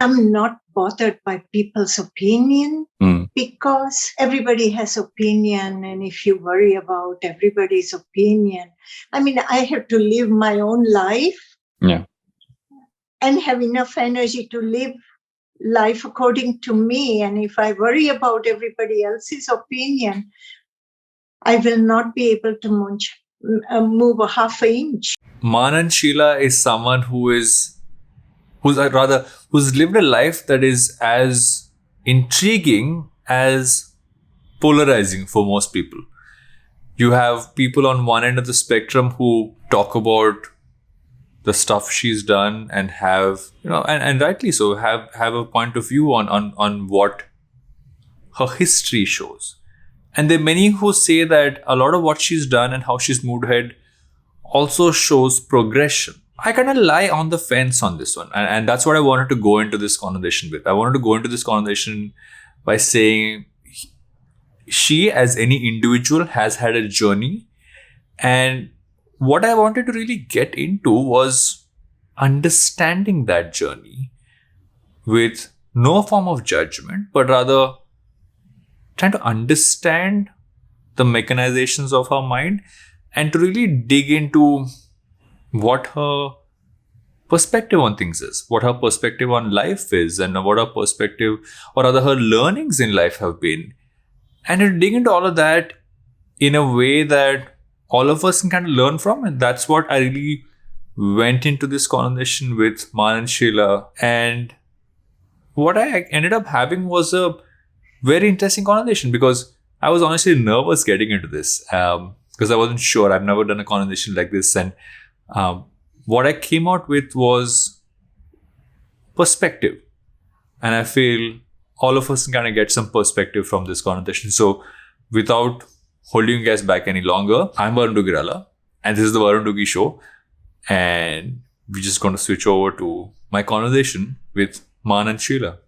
I'm not bothered by people's opinion because everybody has opinion. And if you worry about everybody's opinion, I mean, I have to live my own life and have enough energy to live life according to me. And if I worry about everybody else's opinion, I will not be able to move a half an inch. Ma Anand Sheela is someone who's lived a life that is as intriguing as polarizing for most people. You have people on one end of the spectrum who talk about the stuff she's done and have, and rightly so, have a point of view on what her history shows. And there are many who say that a lot of what she's done and how she's moved ahead also shows progression. I kind of lie on the fence on this one. And that's what I wanted to go into this conversation with. I wanted to go into this conversation by saying she, as any individual, has had a journey. And what I wanted to really get into was understanding that journey with no form of judgment, but rather trying to understand the mechanizations of her mind and to really dig into what her perspective on things is, what her perspective on life is, and what her perspective or rather her learnings in life have been. And to dig into all of that in a way that all of us can kind of learn from. And that's what I really went into this conversation with Ma Anand Sheela. And what I ended up having was a very interesting conversation because I was honestly nervous getting into this because I wasn't sure. I've never done a conversation like this. And what I came out with was perspective. And I feel all of us can kind of get some perspective from this conversation. So without holding you guys back any longer, I'm Varun Duggi and this is the Varun Duggi Show. And we're just going to switch over to my conversation with Ma Anand Sheela.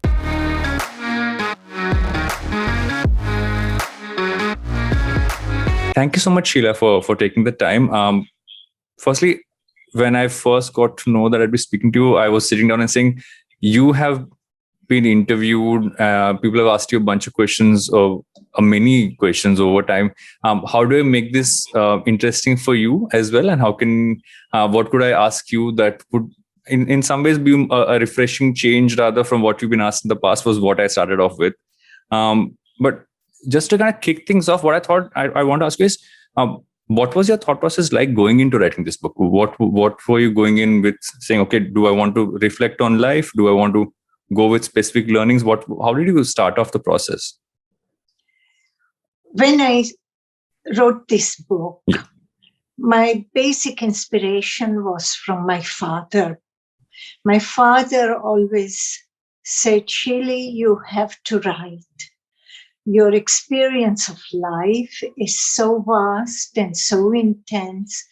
Thank you so much, Sheela, for taking the time. Firstly, when I first got to know that I'd be speaking to you, I was sitting down and saying, you have been interviewed. People have asked you a bunch of questions or many questions over time. How do I make this interesting for you as well? And how can, what could I ask you that would in some ways be a refreshing change rather from what you've been asked in the past was what I started off with. But just to kind of kick things off, what I thought I want to ask you is, what was your thought process like going into writing this book? What were you going in with saying, okay, do I want to reflect on life? Do I want to go with specific learnings? How did you start off the process? When I wrote this book, my basic inspiration was from my father. My father always said, Sheila, you have to write. Your experience of life is so vast and so intense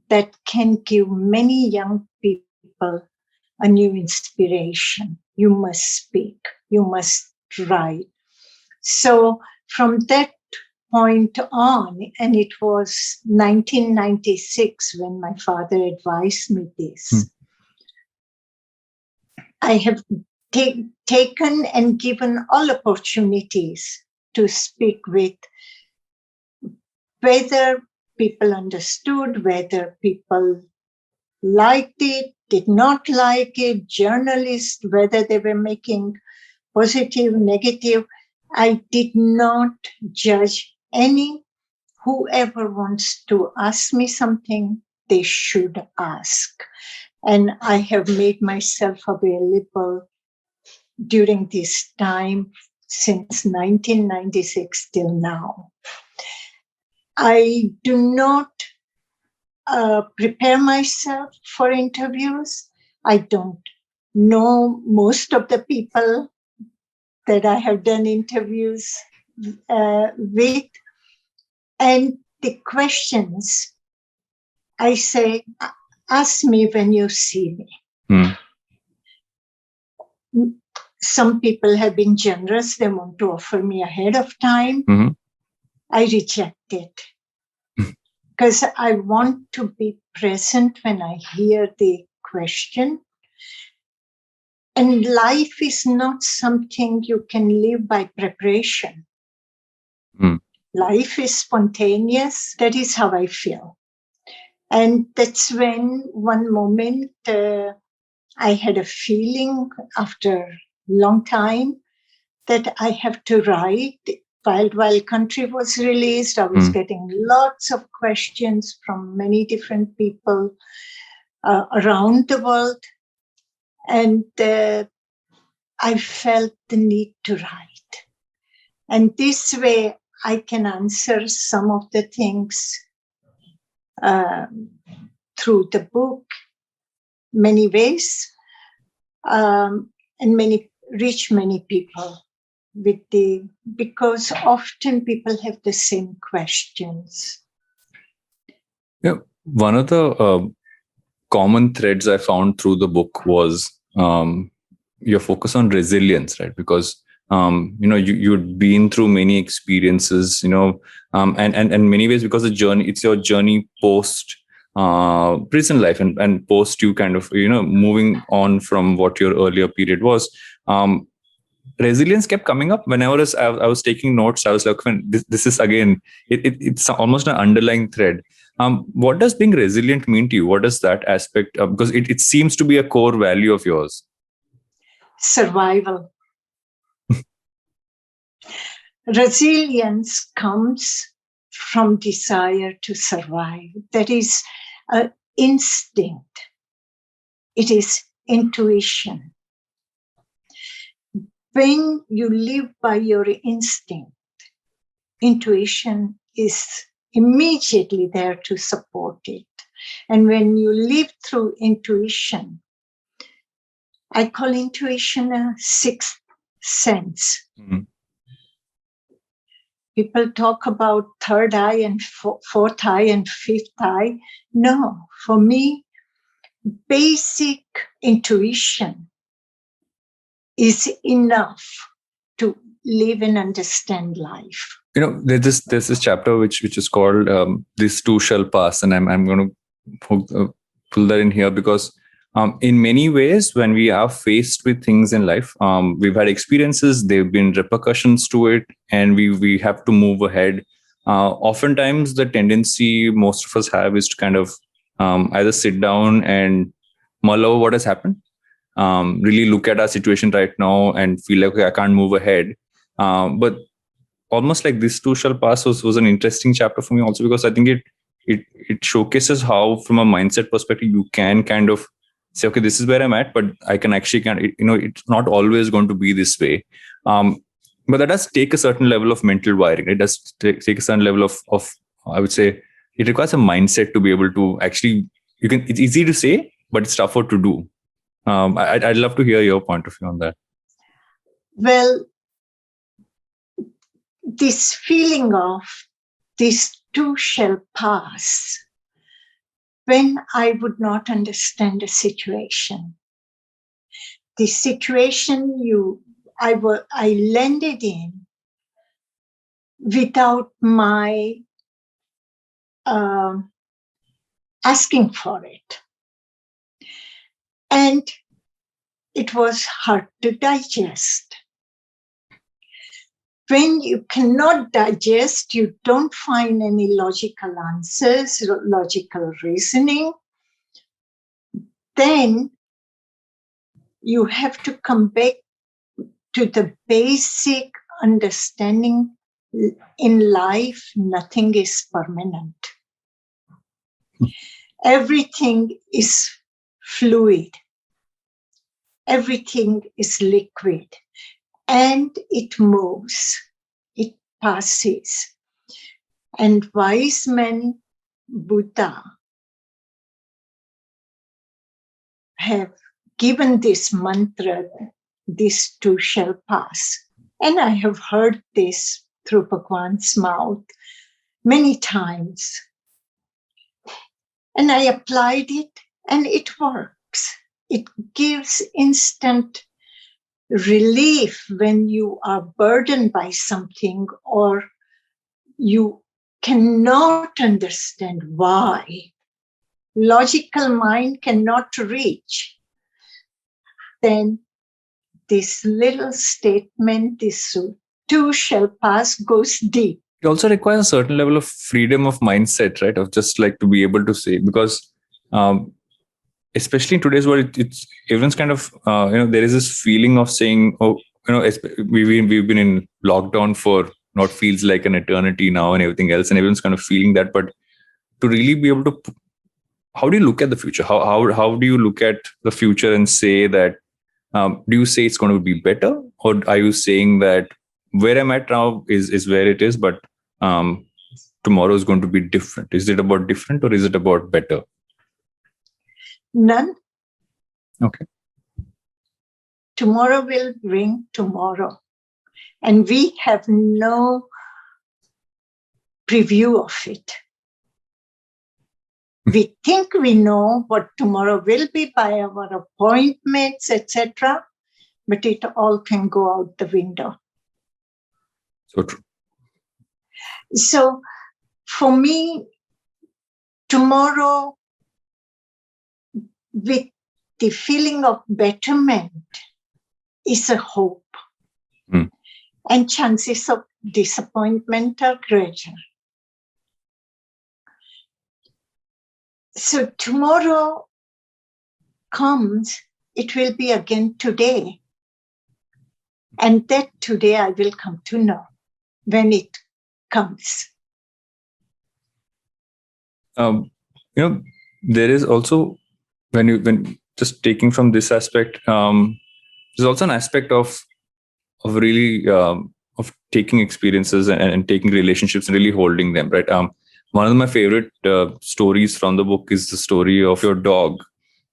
that can give many young people a new inspiration. You must speak. You must write. So from that point on, and it was 1996 when my father advised me this, I have taken and given all opportunities to speak with, whether people understood, whether people liked it, did not like it, journalists, whether they were making positive, negative. I did not judge any. Whoever wants to ask me something, they should ask. And I have made myself available during this time since 1996 till now. I do not prepare myself for interviews. I don't know most of the people that I have done interviews with. And the questions, I say, ask me when you see me. Some people have been generous. They want to offer me ahead of time. I reject it because I want to be present when I hear the question. And life is not something you can live by preparation. Life is spontaneous. That is how I feel. And that's when one moment I had a feeling after a long time that I have to write. While Country was released, I was getting lots of questions from many different people around the world. And I felt the need to write. And this way I can answer some of the things through the book, many ways, and reach many people because often people have the same questions. Yeah, one of the common threads I found through the book was your focus on resilience, right? Because you'd been through many experiences, and in many ways, because it's your journey post prison life and post you kind of moving on from what your earlier period was. Resilience kept coming up whenever I was taking notes. I was like, this is again, it's almost an underlying thread. What does being resilient mean to you? What does that aspect? Because it seems to be a core value of yours. Survival. Resilience comes from desire to survive. That is an instinct. It is intuition. When you live by your instinct, intuition is immediately there to support it. And when you live through intuition, I call intuition a sixth sense. Mm-hmm. People talk about third eye and fourth eye and fifth eye. No, for me, basic intuition is enough to live and understand life. There's this chapter which is called "This Too Shall Pass," and I'm going to pull that in here because in many ways, when we are faced with things in life, we've had experiences, there've been repercussions to it, and we have to move ahead. Oftentimes, the tendency most of us have is to kind of either sit down and mull over what has happened, really look at our situation right now and feel like, okay, I can't move ahead. But almost like This Too Shall Pass was an interesting chapter for me also, because I think it showcases how, from a mindset perspective, you can kind of say, okay, this is where I'm at, but I can actually it's not always going to be this way. But that does take a certain level of mental wiring. It does take a certain level of I would say, it requires a mindset to be able to actually, it's easy to say, but it's tougher to do. I'd love to hear your point of view on that. Well, this feeling of this too shall pass, when I would not understand a situation, the situation I landed in without my asking for it. And it was hard to digest. When you cannot digest, you don't find any logical answers, logical reasoning, then you have to come back to the basic understanding. In life, nothing is permanent. Everything is fluid. Everything is liquid. And it moves. It passes. And wise men, Buddha, have given this mantra, this too shall pass. And I have heard this through Bhagwan's mouth many times. And I applied it, and it works. It gives instant relief when you are burdened by something or you cannot understand why. Logical mind cannot reach. Then this little statement, this too shall pass, goes deep. It also requires a certain level of freedom of mindset, right? Of just like to be able to say, because especially in today's world, it's everyone's kind of there is this feeling of saying, oh, we've been in lockdown for what feels like an eternity now and everything else, and everyone's kind of feeling that. But to really be able to, how do you look at the future? How do you look at the future and say that? Do you say it's going to be better, or are you saying that where I'm at now is where it is, but tomorrow is going to be different? Is it about different, or is it about better? None. Okay. Tomorrow will bring tomorrow. And we have no preview of it. We think we know what tomorrow will be by our appointments, etc., but it all can go out the window. So true. So for me, tomorrow, with the feeling of betterment, is a hope. And chances of disappointment are greater. So tomorrow comes, it will be again today. And that today I will come to know when it comes. There is also, when just taking from this aspect, there's also an aspect of really of taking experiences and taking relationships and really holding them, right? One of my favorite stories from the book is the story of your dog.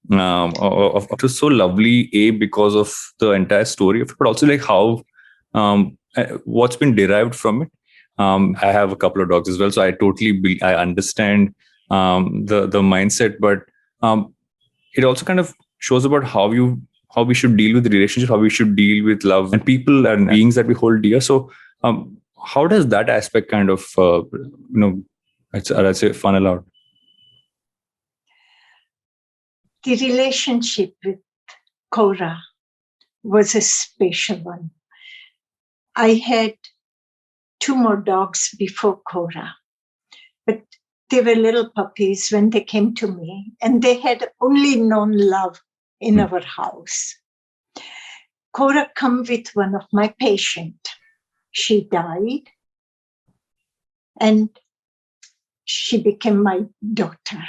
It was so lovely, because of the entire story of it, but also like how what's been derived from it. I have a couple of dogs as well, so I totally I understand the mindset, but it also kind of shows about how we should deal with the relationship, how we should deal with love and people and beings that we hold dear. So how does that aspect kind of I'd say funnel out? The relationship with Cora was a special one. I had 2 more dogs before Cora, but they were little puppies when they came to me, and they had only known love in our house. Cora came with one of my patients. She died, and she became my daughter.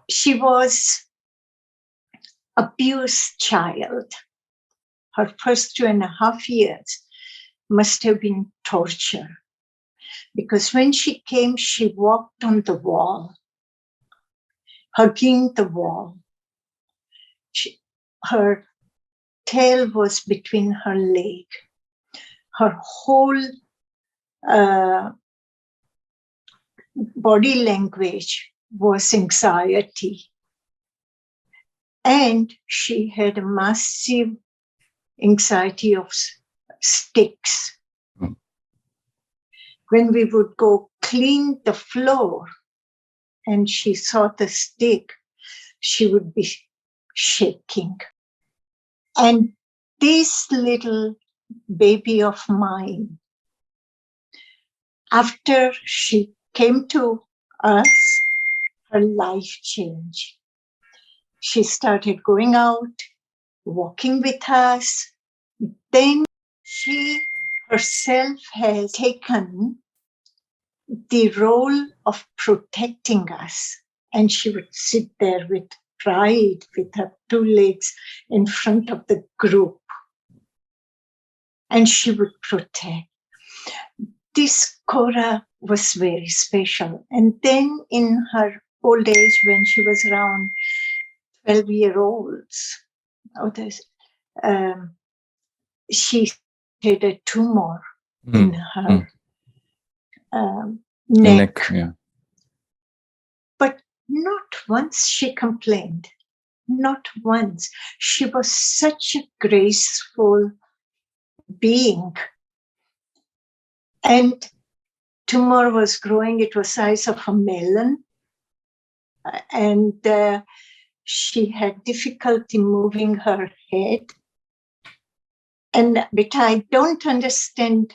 She was abused child. Her first 2.5 years must have been torture, because when she came, she walked on the wall, hugging the wall. Her tail was between her leg. Her whole body language was anxiety. And she had a massive anxiety of sticks. When we would go clean the floor and she saw the stick, she would be shaking. And this little baby of mine, after she came to us, her life changed. She started going out, walking with us. Then she herself has taken the role of protecting us. And she would sit there with pride, with her 2 legs in front of the group. And she would protect. This Cora was very special. And then in her old age, when she was around 12-year-olds, she had a tumor in her neck. Yeah. But not once she complained. Not once. She was such a graceful being. And tumor was growing. It was the size of a melon. And she had difficulty moving her head. But I don't understand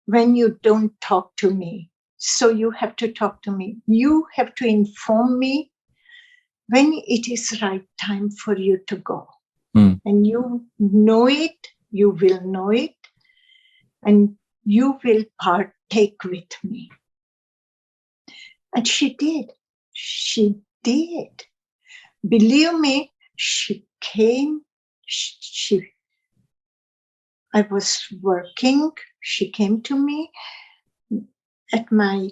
when you don't talk to me. So you have to talk to me. You have to inform me when it is right time for you to go. And you know it, you will know it, and you will partake with me. And she did. She did. Believe me, she came. I was working. She came to me at my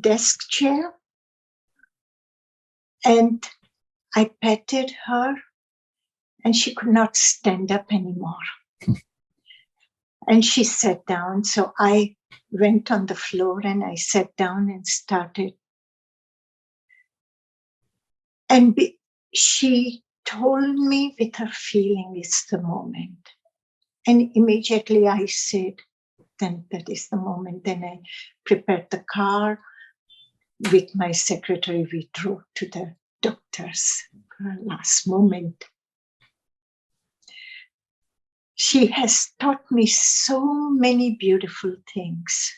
desk chair, and I petted her, and she could not stand up anymore. And she sat down. So I went on the floor and I sat down and started. And she told me with her feeling, it's the moment. And immediately I said, then that is the moment. Then I prepared the car. With my secretary, we drove to the doctor's last moment. She has taught me so many beautiful things.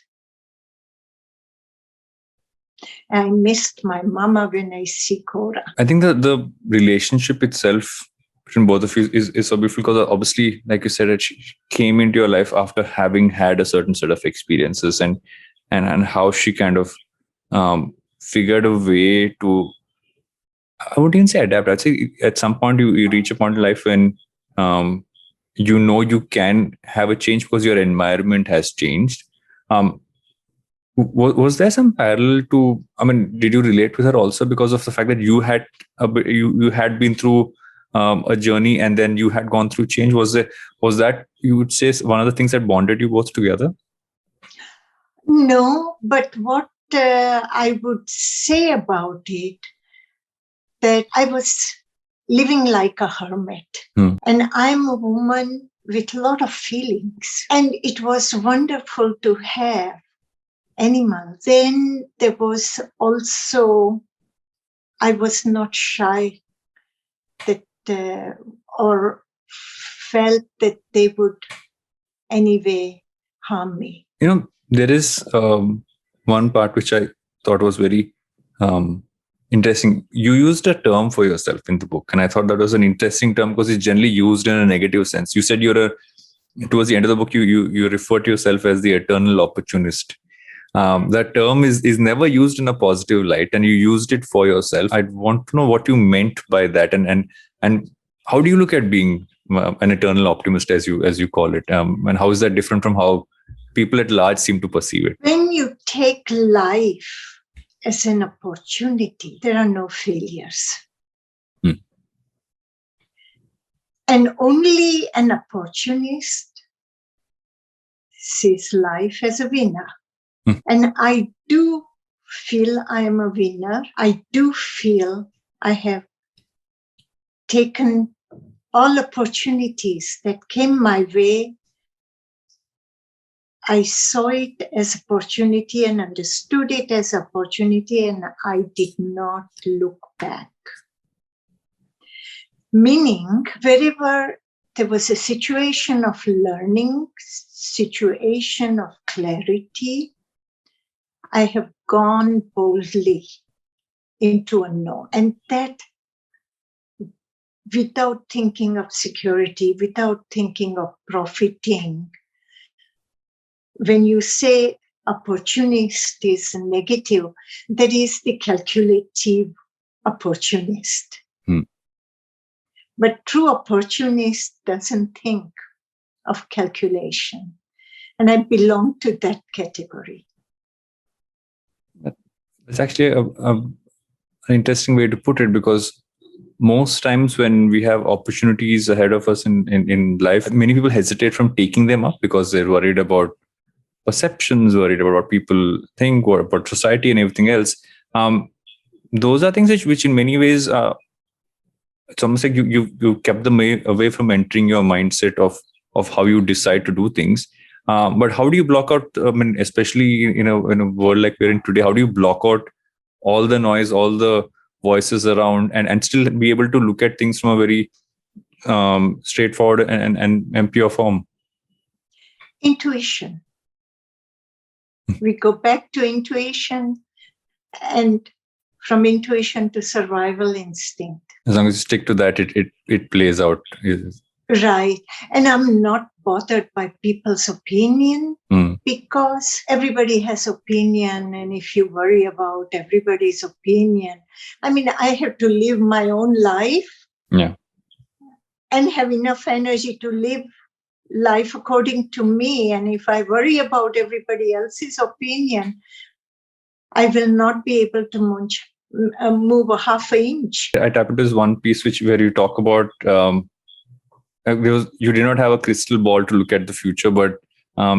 I missed my mama when I see Cora. I think that the relationship itself between both of you is so beautiful because obviously, like you said, she came into your life after having had a certain set of experiences and how she kind of figured a way to, I wouldn't even say adapt. I'd say at some point you reach a point in life when you can have a change because your environment has changed. Was there some parallel to, I mean, did you relate with her also because of the fact that you had been through a journey and then you had gone through change? Was that, you would say, one of the things that bonded you both together? No, but what I would say about it, that I was living like a hermit. And I'm a woman with a lot of feelings. And it was wonderful to have animals. Then there was also, I was not shy that or felt that they would anyway harm me. There is one part which I thought was very interesting. You used a term for yourself in the book, and I thought that was an interesting term because it's generally used in a negative sense. You said towards the end of the book, you refer to yourself as the eternal opportunist. That term is never used in a positive light, and you used it for yourself. I want to know what you meant by that, and how do you look at being an eternal optimist, as you call it, and how is that different from how people at large seem to perceive it? When you take life as an opportunity, there are no failures. And only an opportunist sees life as a winner. And I do feel I am a winner. I do feel I have taken all opportunities that came my way. I saw it as opportunity and understood it as opportunity, and I did not look back. Meaning, wherever there was a situation of learning, situation of clarity, I have gone boldly into a no. And that without thinking of security, without thinking of profiting. When you say opportunist is negative, that is the calculative opportunist. But true opportunist doesn't think of calculation. And I belong to that category. It's actually an interesting way to put it, because most times when we have opportunities ahead of us in life, many people hesitate from taking them up because they're worried about perceptions, worried about what people think, or about society and everything else. Those are things which in many ways, it's almost like you kept them away from entering your mindset of how you decide to do things. But how do you block out, especially in a world like we're in today, how do you block out all the noise, all the voices around, and still be able to look at things from a very straightforward and pure form? Intuition. We go back to intuition, and from intuition to survival instinct. As long as you stick to that, it plays out. Right. And I'm not bothered by people's opinion, because everybody has opinion. And if you worry about everybody's opinion, I mean, I have to live my own life, and have enough energy to live life according to me. And if I worry about everybody else's opinion, I will not be able to move a half an inch. I tap into this one piece where you talk about you did not have a crystal ball to look at the future, but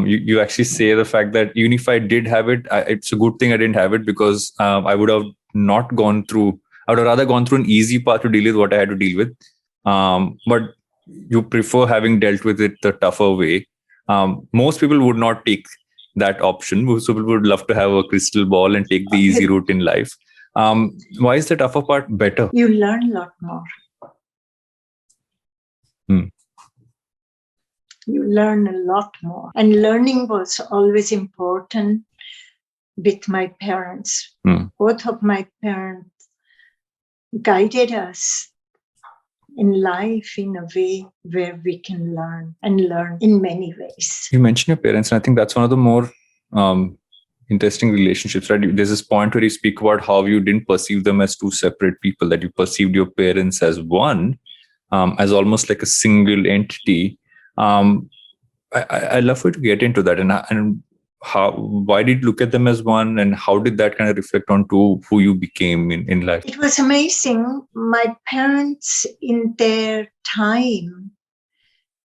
you actually say the fact that even if I did have it, it's a good thing I didn't have it, because I would have not gone through. I would have rather gone through an easy path to deal with what I had to deal with. But you prefer having dealt with it the tougher way. Most people would not take that option. Most people would love to have a crystal ball and take the easy route in life. Why is the tougher part better? You learn a lot more. You learn a lot more. And learning was always important with my parents. Both of my parents guided us in life in a way where we can learn, and learn in many ways. You mentioned your parents, and I think that's one of the more interesting relationships, right? There's this point where you speak about how you didn't perceive them as two separate people, that you perceived your parents as one, as almost like a single entity. I'd love for you to get into that, and why did you look at them as one, and how did that kind of reflect onto who you became in life? It was amazing. My parents, in their time,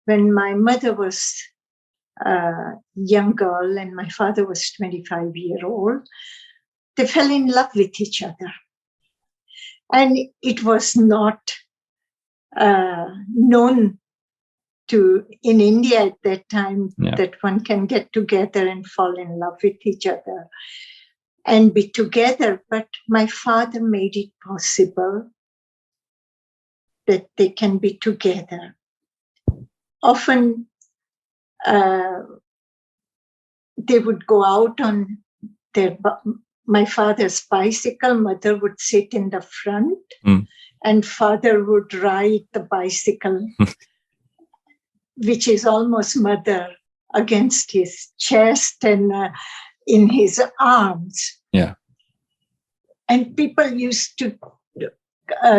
when my mother was a young girl and my father was 25-year-old, they fell in love with each other. And it was not known in India at that time that one can get together and fall in love with each other and be together. But my father made it possible that they can be together. Often they would go out on my father's bicycle. Mother would sit in the front, and father would ride the bicycle, which is almost mother against his chest and in his arms. Yeah. And people used to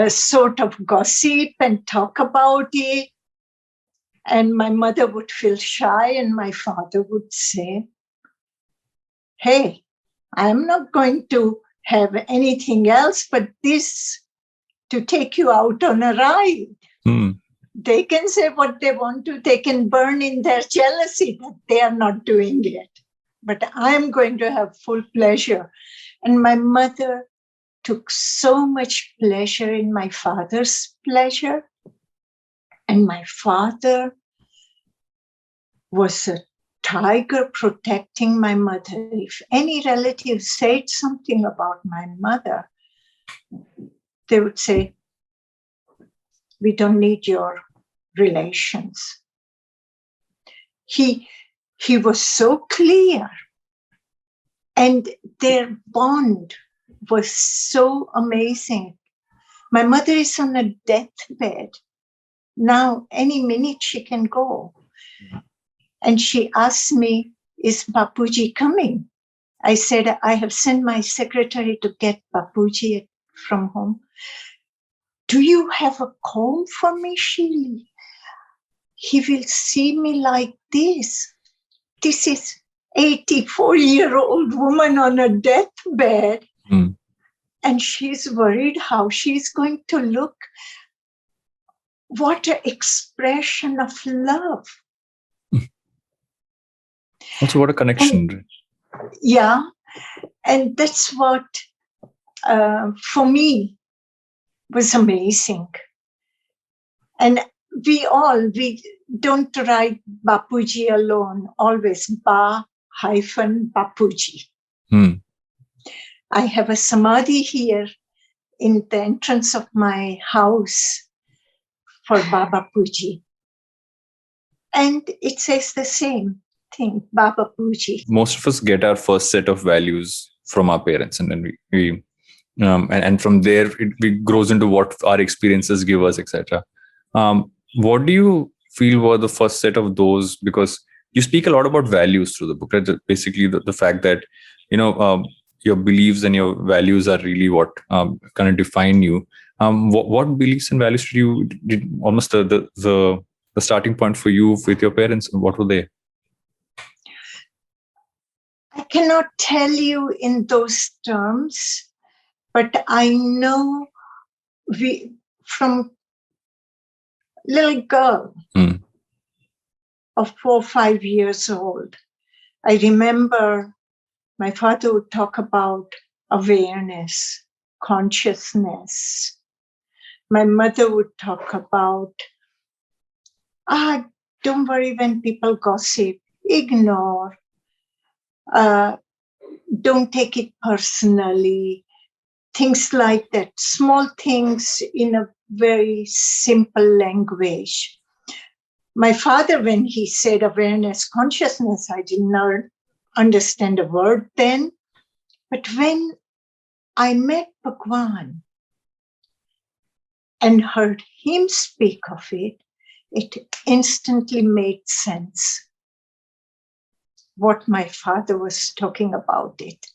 sort of gossip and talk about it. And my mother would feel shy, and my father would say, "Hey, I'm not going to have anything else but this to take you out on a ride." They can say what they want to. They can burn in their jealousy that they are not doing it. But I'm going to have full pleasure. And my mother took so much pleasure in my father's pleasure. And my father was a tiger protecting my mother. If any relative said something about my mother, they would say, "We don't need your relations." He was so clear, and their bond was so amazing. My mother is on a deathbed. Now, any minute she can go. And she asked me, "Is Bapuji coming?" I said, "I have sent my secretary to get Bapuji from home." "Do you have a comb for me, Sheila? He will see me like this." This is 84-year-old woman on a deathbed. And she's worried how she's going to look. What an expression of love. Also, what a connection. And that's what, for me, was amazing. And we don't write Bapuji alone, always Ba-Bapuji. I have a samadhi here in the entrance of my house for Baba Puji. And it says the same thing, Baba Puji. Most of us get our first set of values from our parents, and then and from there it grows into what our experiences give us, etc. What do you feel were the first set of those? Because you speak a lot about values through the book, right? Basically, the fact that your beliefs and your values are really what kind of define you. What beliefs and values did almost the starting point for you with your parents? What were they? I cannot tell you in those terms, but I know from little girl of 4 or 5 years old, I remember my father would talk about awareness, consciousness. My mother would talk about, don't worry when people gossip, ignore, don't take it personally, things like that, small things in a very simple language. My father, when he said awareness, consciousness, I did not understand a word then. But when I met Bhagwan and heard him speak of it, it instantly made sense what my father was talking about it.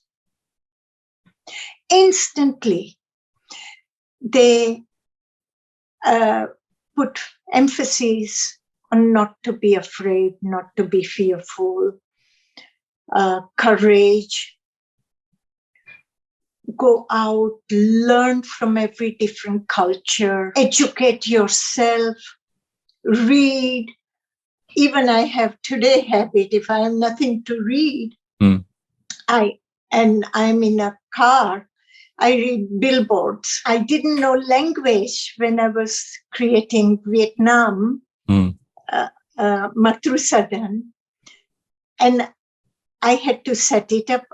Instantly, they put emphasis on not to be afraid, not to be fearful, courage, go out, learn from every different culture, educate yourself, read. Even I have today habit, if I have nothing to read, and I'm in a car, I read billboards. I didn't know language when I was creating Vietnam, Matrusadan, and I had to set it up.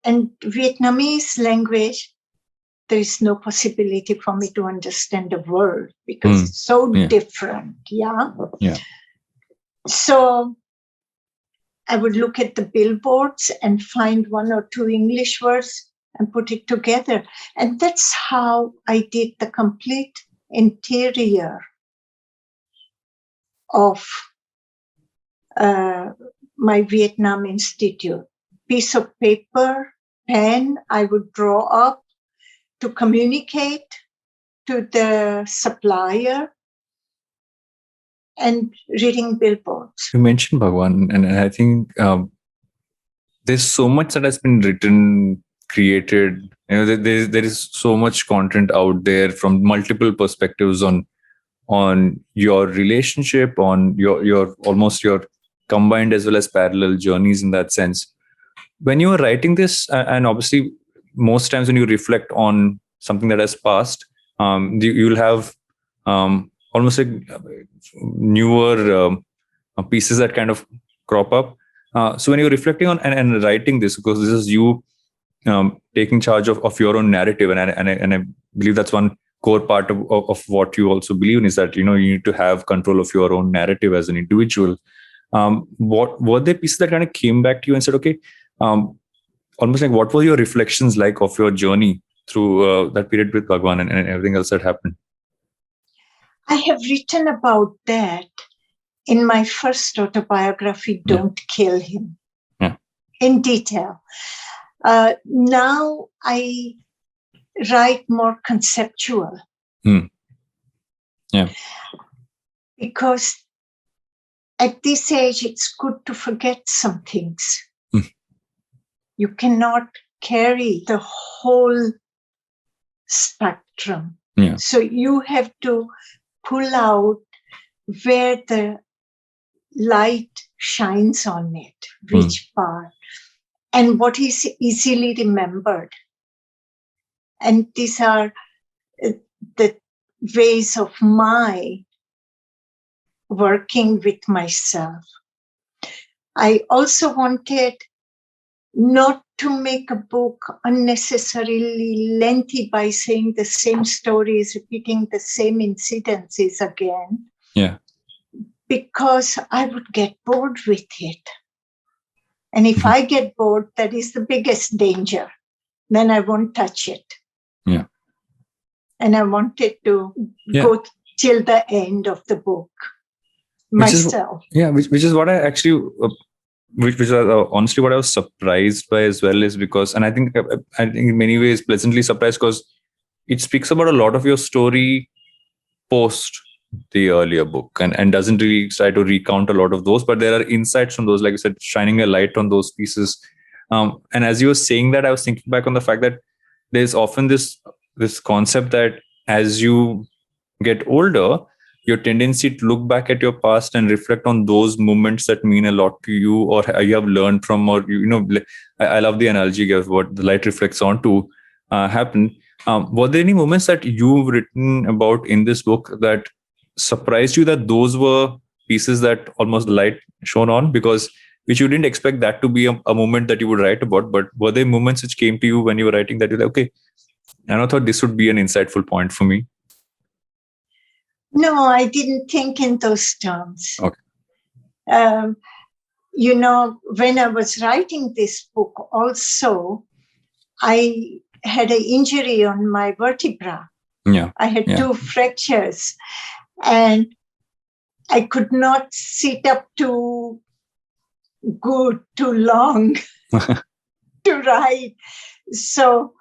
And Vietnamese language, there is no possibility for me to understand a word because it's so different. Yeah. So I would look at the billboards and find 1 or 2 English words and put it together. And that's how I did the complete interior of my Vietnam Institute. Piece of paper, pen, I would draw up to communicate to the supplier, and reading billboards. You mentioned Bhagwan, and I think there's so much that has been written, created. There is so much content out there from multiple perspectives on your relationship, on your almost your combined as well as parallel journeys in that sense. When you were writing this, and obviously most times when you reflect on something that has passed, you'll have almost like newer pieces that kind of crop up. So when you're reflecting on and writing this, because this is you taking charge of your own narrative, and I believe that's one core part of what you also believe in, is that you need to have control of your own narrative as an individual. What were there pieces that kind of came back to you and said, okay, almost like what were your reflections like of your journey through that period with Bhagwan and everything else that happened? I have written about that in my first autobiography, Don't Kill Him, in detail. Now I write more conceptual. Because at this age, it's good to forget some things. You cannot carry the whole spectrum. So you have to pull out where the light shines on it, which part, and what is easily remembered. And these are the ways of my working with myself. I also wanted not to make a book unnecessarily lengthy by saying the same stories, repeating the same incidences again. Yeah. Because I would get bored with it. And if I get bored, that is the biggest danger. Then I won't touch it. Yeah. And I wanted to go till the end of the book myself. Which is what I actually, which was honestly what I was surprised by as well, is because, and I think in many ways pleasantly surprised, because it speaks about a lot of your story post the earlier book, and doesn't really try to recount a lot of those, but there are insights from those, like I said, shining a light on those pieces. And as you were saying that, I was thinking back on the fact that there's often this concept that as you get older, your tendency to look back at your past and reflect on those moments that mean a lot to you, or you have learned from, or I love the analogy of what the light reflects onto happen. Were there any moments that you've written about in this book that surprised you, that those were pieces that almost the light shone on, because which you didn't expect that to be a moment that you would write about, but were there moments which came to you when you were writing that you're like, okay, and I thought this would be an insightful point for me? No, I didn't think in those terms. Okay. When I was writing this book also, I had an injury on my vertebra. Yeah. I had 2 fractures, and I could not sit up too long to write. So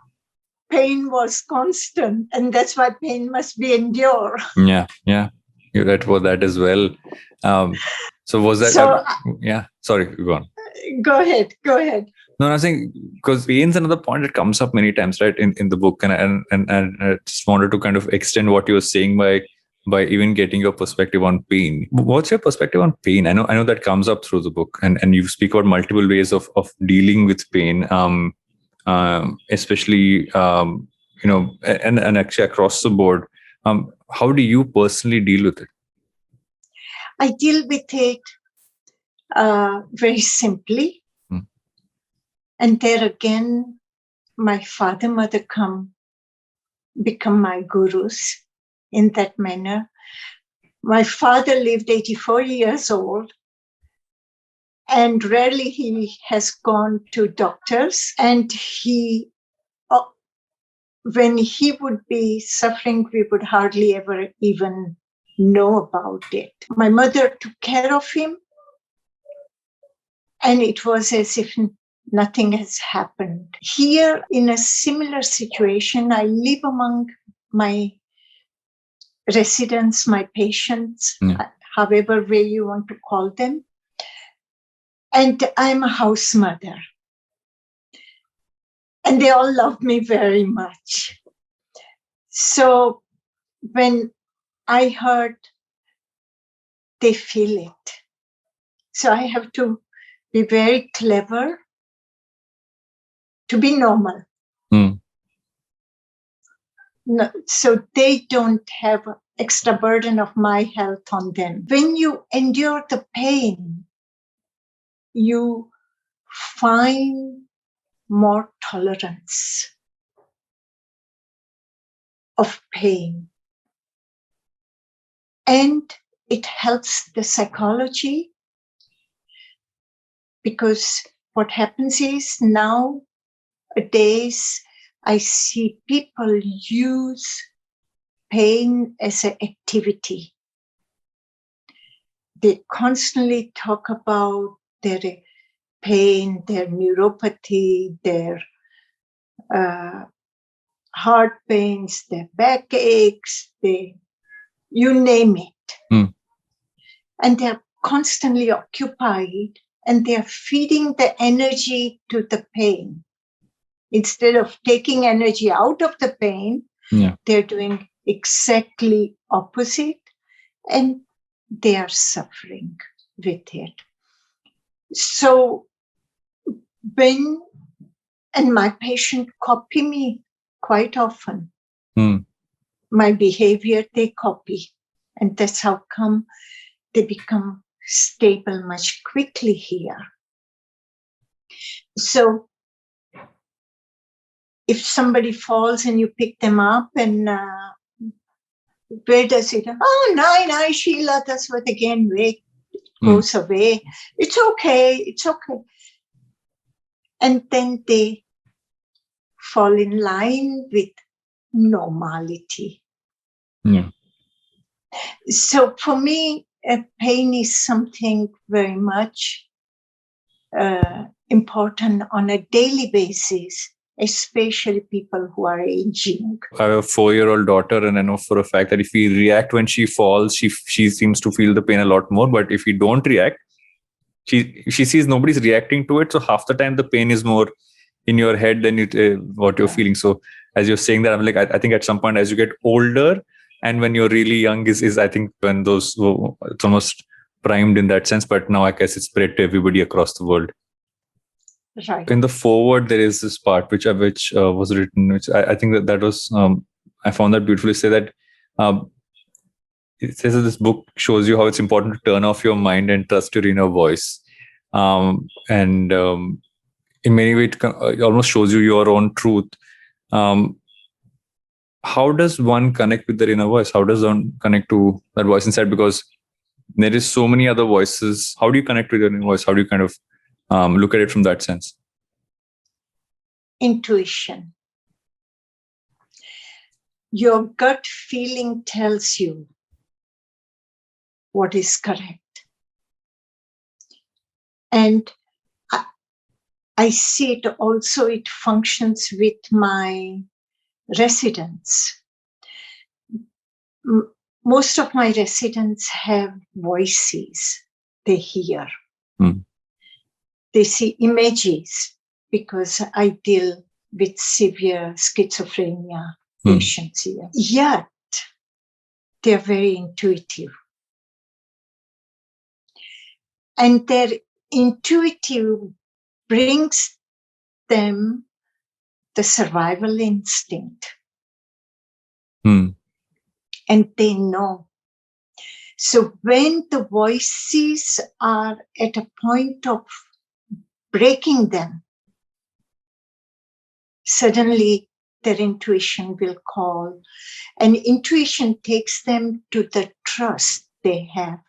pain was constant, and that's why pain must be endured. Yeah. You read for that as well. So was that? Sorry, go on. Go ahead. No, I think because pain's another point that comes up many times, right, in the book, and I just wanted to kind of extend what you were saying by even getting your perspective on pain. What's your perspective on pain? I know that comes up through the book, and you speak about multiple ways of dealing with pain, especially and actually across the board. How do you personally deal with it? I deal with it very simply. And there again, my father, mother become my gurus in that manner. My father lived 84 years old, and rarely he has gone to doctors. And when he would be suffering, we would hardly ever even know about it. My mother took care of him, and it was as if nothing has happened. Here, in a similar situation, I live among my residents, my patients, however way you want to call them. And I'm a house mother. And they all love me very much. So when I hurt, they feel it. So I have to be very clever to be normal. No, so they don't have extra burden of my health on them. When you endure the pain, you find more tolerance of pain. And it helps the psychology, because what happens is nowadays I see people use pain as an activity. They constantly talk about their pain, their neuropathy, their heart pains, their backaches, you name it. And they're constantly occupied, and they're feeding the energy to the pain. Instead of taking energy out of the pain, they're doing exactly opposite, and they are suffering with it. So and my patient copy me quite often. My behavior, they copy. And that's how come they become stable much quickly here. So if somebody falls and you pick them up and where does it? Oh, no, Sheila, that's what again, weight goes away. It's okay. And then they fall in line with normality. Yeah. So for me, pain is something very much important on a daily basis, especially people who are aging. I have a 4-year-old daughter, and I know for a fact that if we react when she falls, she seems to feel the pain a lot more. But if we don't react, she sees nobody's reacting to it. So half the time the pain is more in your head than what you're feeling. So as you're saying that, I'm like, I think at some point as you get older and when you're really young is I think when those, it's almost primed in that sense. But now I guess it's spread to everybody across the world. Right. In the foreword, there is this part which was written, which I think that was, I found that beautifully. Say that it says that this book shows you how it's important to turn off your mind and trust your inner voice. In many ways, it almost shows you your own truth. How does one connect with their inner voice? How does one connect to that voice inside? Because there is so many other voices. How do you connect with your inner voice? How do you kind of look at it from that sense? Intuition. Your gut feeling tells you what is correct. And I see it also, it functions with my residents. Most of my residents have voices they hear. They see images because I deal with severe schizophrenia patients here. Yet, they're very intuitive. And their intuitive brings them the survival instinct. And they know. So when the voices are at a point of breaking them, suddenly their intuition will call. And intuition takes them to the trust they have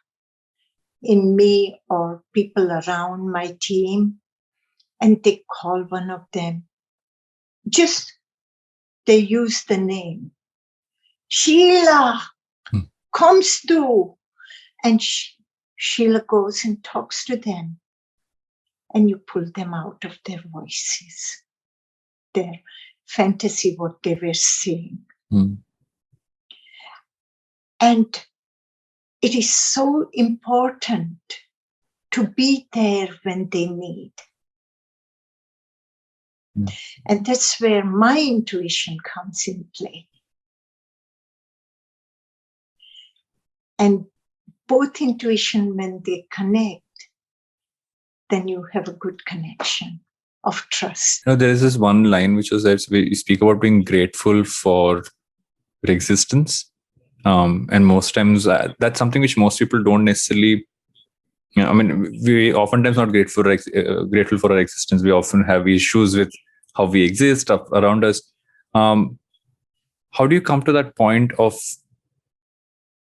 in me or people around my team. And they call one of them. Just, they use the name. Sheila comes through. And Sheila goes and talks to them. And you pull them out of their voices, their fantasy, what they were saying. And it is so important to be there when they need. And that's where my intuition comes in play. And both intuition, when they connect, then you have a good connection of trust. There is this one line which was that we speak about being grateful for existence. And most times that's something which most people don't necessarily, we oftentimes not grateful for our existence. We often have issues with how we exist around us. How do you come to that point of,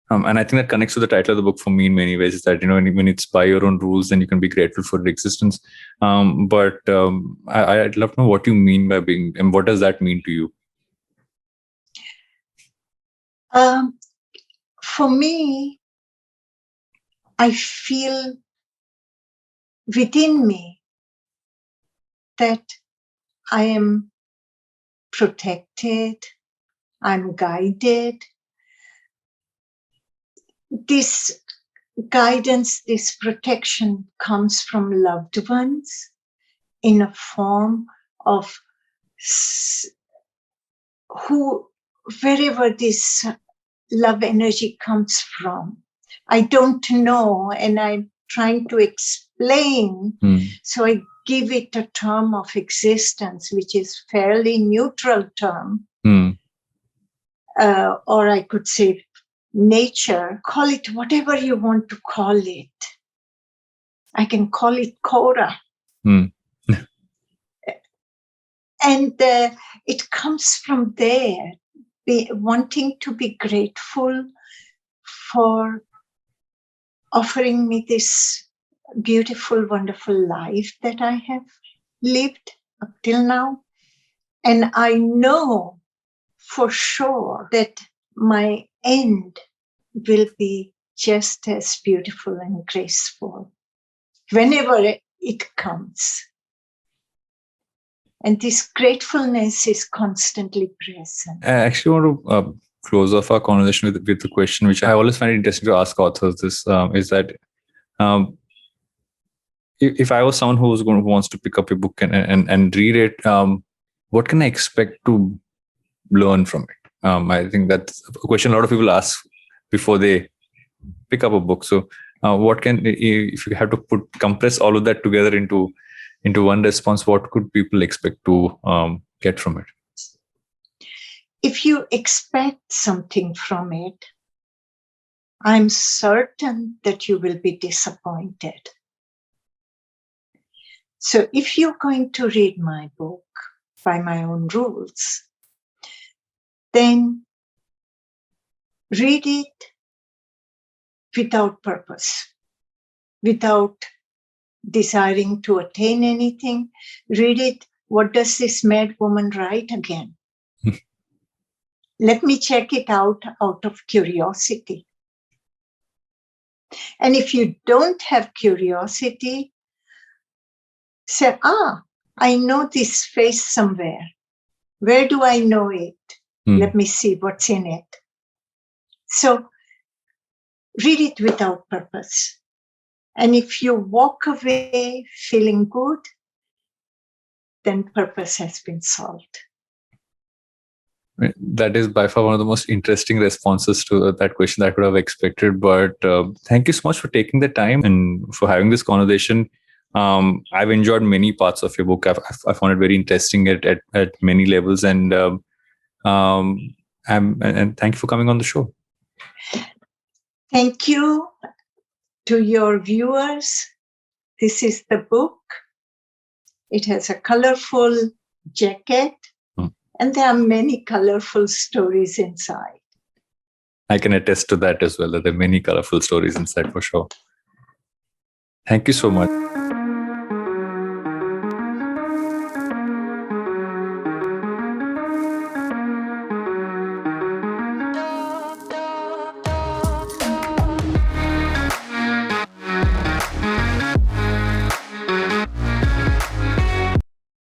and I think that connects to the title of the book for me in many ways, is that, when it's by your own rules, then you can be grateful for your existence. But I'd love to know what you mean by being, and what does that mean to you? For me, I feel within me that I am protected, I'm guided. This guidance, this protection comes from loved ones in a form of wherever this love energy comes from. I don't know, and I'm trying to explain. So I give it a term of existence, which is fairly neutral term. Or I could say nature. Call it whatever you want to call it. I can call it Cora. And it comes from there, wanting to be grateful for offering me this beautiful, wonderful life that I have lived up till now. And I know for sure that my end will be just as beautiful and graceful whenever it comes. And this gratefulness is constantly present. I actually want to close off our conversation with the question, which I always find it interesting to ask authors. This is that if I was someone who wants to pick up a book and read it, what can I expect to learn from it? I think that's a question a lot of people ask before they pick up a book. So, what can, if you have to compress all of that together into one response, what could people expect to get from it? If you expect something from it, I'm certain that you will be disappointed. So if you're going to read my book by my own rules, then read it without purpose, without desiring to attain anything. Read it, what does this mad woman write again? Let me check it out of curiosity. And if you don't have curiosity, say, I know this face somewhere. Where do I know it? Let me see what's in it. So read it without purpose. And if you walk away feeling good, then purpose has been solved. That is by far one of the most interesting responses to that question that I could have expected. But thank you so much for taking the time and for having this conversation. I've enjoyed many parts of your book. I found it very interesting at many levels. And thank you for coming on the show. Thank you to your viewers. This is the book. It has a colorful jacket. And there are many colorful stories inside. I can attest to that as well, that there are many colorful stories inside for sure. Thank you so much.